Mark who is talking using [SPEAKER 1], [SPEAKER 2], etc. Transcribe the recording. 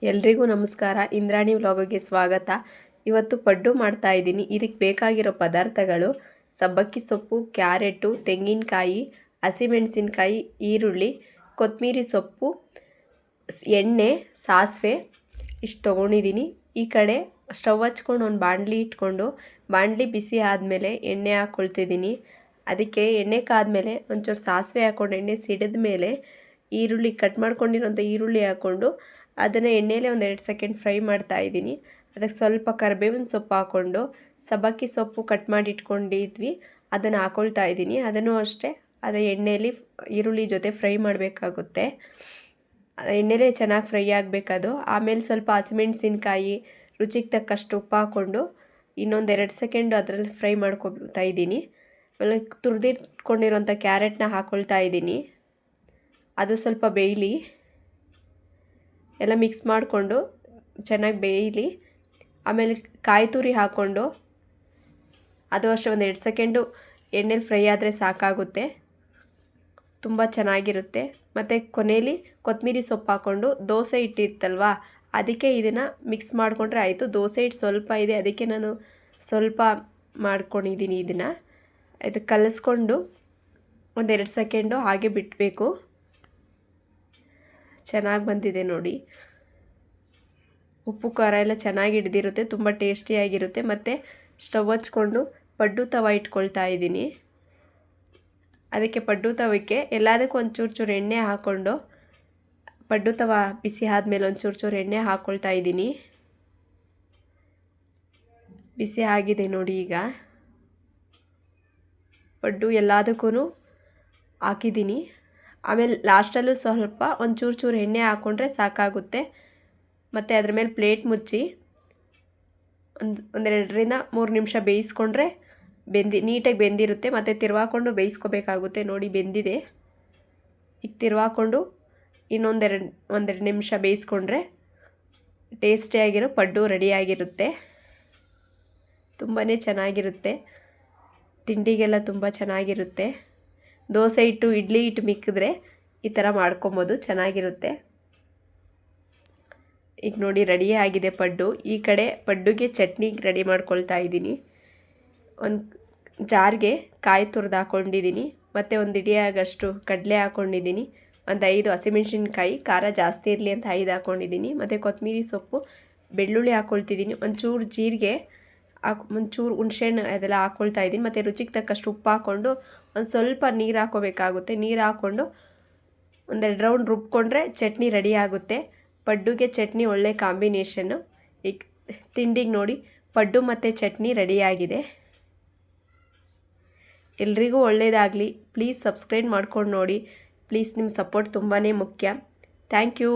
[SPEAKER 1] ಎಲ್ರಿಗೂ ನಮಸ್ಕಾರ. ಇಂದ್ರಾಣಿ ವ್ಲಾಗಿಗೆ ಸ್ವಾಗತ. ಇವತ್ತು ಪಡ್ಡು ಮಾಡ್ತಾ ಇದ್ದೀನಿ. ಇದಕ್ಕೆ ಬೇಕಾಗಿರೋ ಪದಾರ್ಥಗಳು ಸಬ್ಬಕ್ಕಿ ಸೊಪ್ಪು, ಕ್ಯಾರೆಟು, ತೆಂಗಿನಕಾಯಿ, ಹಸಿಮೆಣಸಿನಕಾಯಿ, ಈರುಳ್ಳಿ, ಕೊತ್ತಂಬರಿ ಸೊಪ್ಪು, ಎಣ್ಣೆ, ಸಾಸಿವೆ ಇಷ್ಟು ತೊಗೊಂಡಿದ್ದೀನಿ. ಈ ಕಡೆ ಸ್ಟವ್ ಹಚ್ಕೊಂಡು ಒಂದು ಬಾಣಲಿ ಇಟ್ಕೊಂಡು ಬಾಣಲಿ ಬಿಸಿ ಆದಮೇಲೆ ಎಣ್ಣೆ ಹಾಕ್ಕೊಳ್ತಿದ್ದೀನಿ. ಅದಕ್ಕೆ ಎಣ್ಣೆ ಕಾದ್ಮೇಲೆ ಒಂಚೂರು ಸಾಸಿವೆ ಹಾಕ್ಕೊಂಡು ಎಣ್ಣೆ ಸಿಡಿದ ಮೇಲೆ ಈರುಳ್ಳಿ ಕಟ್ ಮಾಡ್ಕೊಂಡಿರೋಂಥ ಈರುಳ್ಳಿ ಹಾಕ್ಕೊಂಡು ಅದನ್ನು ಎಣ್ಣೆಲೇ ಒಂದು 2 ಸೆಕೆಂಡ್ ಫ್ರೈ ಮಾಡ್ತಾ ಇದ್ದೀನಿ. ಅದಕ್ಕೆ ಸ್ವಲ್ಪ ಕರಿಬೇವಿನ ಸೊಪ್ಪು ಹಾಕ್ಕೊಂಡು ಸಬ್ಬಕ್ಕಿ ಸೊಪ್ಪು ಕಟ್ ಮಾಡಿ ಇಟ್ಕೊಂಡಿದ್ವಿ ಅದನ್ನು ಹಾಕ್ಕೊಳ್ತಾ ಇದ್ದೀನಿ. ಅದನ್ನು ಅಷ್ಟೇ ಅದೇ ಎಣ್ಣೆಯಲ್ಲಿ ಈರುಳ್ಳಿ ಜೊತೆ ಫ್ರೈ ಮಾಡಬೇಕಾಗುತ್ತೆ. ಎಣ್ಣೆಲೇ ಚೆನ್ನಾಗಿ ಫ್ರೈ ಆಗಬೇಕದು. ಆಮೇಲೆ ಸ್ವಲ್ಪ ಹಸಿಮೆಣಸಿನ್ಕಾಯಿ, ರುಚಿಗೆ ತಕ್ಕಷ್ಟು ಉಪ್ಪು ಹಾಕ್ಕೊಂಡು ಇನ್ನೊಂದು 2 ಸೆಕೆಂಡು ಅದರಲ್ಲಿ ಫ್ರೈ ಮಾಡ್ಕೊಳ್ತಾ ಇದ್ದೀನಿ. ಆಮೇಲೆ ತುರಿದಿಟ್ಕೊಂಡಿರೋಂಥ ಕ್ಯಾರೆಟ್ನ ಹಾಕ್ಕೊಳ್ತಾ ಇದ್ದೀನಿ. ಅದು ಸ್ವಲ್ಪ ಬೇಯಲಿ, ಎಲ್ಲ ಮಿಕ್ಸ್ ಮಾಡಿಕೊಂಡು ಚೆನ್ನಾಗಿ ಬೇಯಲಿ. ಆಮೇಲೆ ಕಾಯಿ ತುರಿ ಹಾಕ್ಕೊಂಡು ಅದು ಅಷ್ಟೇ ಒಂದು 2 ಸೆಕೆಂಡು ಎಣ್ಣೆಲಿ ಫ್ರೈ ಆದರೆ ಸಾಕಾಗುತ್ತೆ, ತುಂಬ ಚೆನ್ನಾಗಿರುತ್ತೆ. ಮತ್ತು ಕೊನೆಯಲ್ಲಿ ಕೊತ್ತಂಬರಿ ಸೊಪ್ಪು ಹಾಕ್ಕೊಂಡು ದೋಸೆ ಹಿಟ್ಟಿತ್ತಲ್ವ ಅದಕ್ಕೆ ಇದನ್ನು ಮಿಕ್ಸ್ ಮಾಡಿಕೊಂಡ್ರೆ ಆಯಿತು. ದೋಸೆ ಹಿಟ್ಟು ಸ್ವಲ್ಪ ಇದೆ, ಅದಕ್ಕೆ ನಾನು ಸ್ವಲ್ಪ ಮಾಡ್ಕೊಂಡಿದ್ದೀನಿ. ಇದನ್ನು ಕಲಿಸ್ಕೊಂಡು ಒಂದು 2 ಸೆಕೆಂಡು ಹಾಗೆ ಬಿಡಬೇಕು. ಚೆನ್ನಾಗಿ ಬಂದಿದೆ ನೋಡಿ. ಉಪ್ಪು ಖಾರ ಎಲ್ಲ ಚೆನ್ನಾಗಿ ಹಿಡ್ದಿರುತ್ತೆ, ತುಂಬ ಟೇಸ್ಟಿಯಾಗಿರುತ್ತೆ. ಮತ್ತು ಸ್ಟವ್ ಹಚ್ಕೊಂಡು ಪಡ್ಡು ತವ ಇಟ್ಕೊಳ್ತಾ ಇದ್ದೀನಿ. ಅದಕ್ಕೆ ಪಡ್ಡು ತವಕ್ಕೆ ಎಲ್ಲದಕ್ಕೂ ಒಂದು ಚೂರು ಎಣ್ಣೆ ಹಾಕ್ಕೊಂಡು ಪಡ್ಡು ತವ ಬಿಸಿ ಆದಮೇಲೆ ಒಂದು ಚೂರು ಎಣ್ಣೆ ಹಾಕ್ಕೊಳ್ತಾ ಇದ್ದೀನಿ. ಬಿಸಿ ಆಗಿದೆ ನೋಡಿ. ಈಗ ಪಡ್ಡು ಎಲ್ಲದಕ್ಕೂ ಹಾಕಿದ್ದೀನಿ. ಆಮೇಲೆ ಲಾಸ್ಟಲ್ಲೂ ಸ್ವಲ್ಪ ಒಂದು ಚೂರು ಎಣ್ಣೆ ಹಾಕ್ಕೊಂಡ್ರೆ ಸಾಕಾಗುತ್ತೆ. ಮತ್ತು ಅದ್ರ ಮೇಲೆ ಪ್ಲೇಟ್ ಮುಚ್ಚಿ ಒಂದು 2-3 ನಿಮಿಷ ಬೇಯಿಸ್ಕೊಂಡ್ರೆ ನೀಟಾಗಿ ಬೆಂದಿರುತ್ತೆ. ಮತ್ತು ತಿರ್ವಾಕೊಂಡು ಬೇಯಿಸ್ಕೋಬೇಕಾಗುತ್ತೆ. ನೋಡಿ ಬೆಂದಿದೆ. ಈಗ ತಿರ್ವಾಕೊಂಡು ಒಂದೆರಡು ನಿಮಿಷ ಬೇಯಿಸ್ಕೊಂಡ್ರೆ ಟೇಸ್ಟಿಯಾಗಿರೋ ಪಡ್ಡು ರೆಡಿಯಾಗಿರುತ್ತೆ. ತುಂಬಾ ಚೆನ್ನಾಗಿರುತ್ತೆ, ತಿಂಡಿಗೆಲ್ಲ ತುಂಬ ಚೆನ್ನಾಗಿರುತ್ತೆ. ದೋಸೆ ಹಿಟ್ಟು, ಇಡ್ಲಿ ಹಿಟ್ಟು ಮಿಕ್ಕಿದ್ರೆ ಈ ಥರ ಮಾಡ್ಕೊಬೋದು, ಚೆನ್ನಾಗಿರುತ್ತೆ. ಈಗ ನೋಡಿ ರೆಡಿಯೇ ಆಗಿದೆ ಪಡ್ಡು. ಈ ಕಡೆ ಪಡ್ಡುಗೆ ಚಟ್ನಿ ರೆಡಿ ಮಾಡ್ಕೊಳ್ತಾ ಇದ್ದೀನಿ. ಒಂದು ಜಾರ್ಗೆ ಕಾಯಿ ತುರಿದು ಹಾಕ್ಕೊಂಡಿದ್ದೀನಿ. ಮತ್ತು ಒಂದು ಹಿಡಿಯಾಗಷ್ಟು ಕಡಲೆ ಹಾಕ್ಕೊಂಡಿದ್ದೀನಿ. ಒಂದು 5 ಹಸಿಮೆಣಸಿನ್ಕಾಯಿ, ಖಾರ ಜಾಸ್ತಿ ಇರಲಿ ಅಂತ 5 ಹಾಕ್ಕೊಂಡಿದ್ದೀನಿ. ಮತ್ತು ಕೊತ್ತಂಬರಿ ಸೊಪ್ಪು, ಬೆಳ್ಳುಳ್ಳಿ ಹಾಕ್ಕೊಳ್ತಿದ್ದೀನಿ. ಒಂಚೂರು ಜೀರಿಗೆ ಒಂಚೂರು ಹುಣಸೆಹಣ್ಣು ಅದೆಲ್ಲ ಹಾಕ್ಕೊಳ್ತಾ ಇದ್ದೀನಿ. ಮತ್ತು ರುಚಿಗೆ ತಕ್ಕಷ್ಟು ಉಪ್ಪು ಹಾಕ್ಕೊಂಡು ಒಂದು ಸ್ವಲ್ಪ ನೀರು ಹಾಕ್ಕೋಬೇಕಾಗುತ್ತೆ. ನೀರು ಹಾಕ್ಕೊಂಡು 1-2 ರೌಂಡ್ ರುಬ್ಕೊಂಡ್ರೆ ಚಟ್ನಿ ರೆಡಿ ಆಗುತ್ತೆ. ಪಡ್ಡುಗೆ ಚಟ್ನಿ ಒಳ್ಳೆ ಕಾಂಬಿನೇಷನ್ನು. ಈಗ ತಿಂಡಿಗೆ ನೋಡಿ ಪಡ್ಡು ಮತ್ತು ಚಟ್ನಿ ರೆಡಿಯಾಗಿದೆ. ಎಲ್ರಿಗೂ ಒಳ್ಳೆಯದಾಗಲಿ. ಪ್ಲೀಸ್ ಸಬ್ಸ್ಕ್ರೈಬ್ ಮಾಡ್ಕೊಂಡು ನೋಡಿ. ಪ್ಲೀಸ್ ನಿಮ್ಮ ಸಪೋರ್ಟ್ ತುಂಬಾ ಮುಖ್ಯ. Thank you.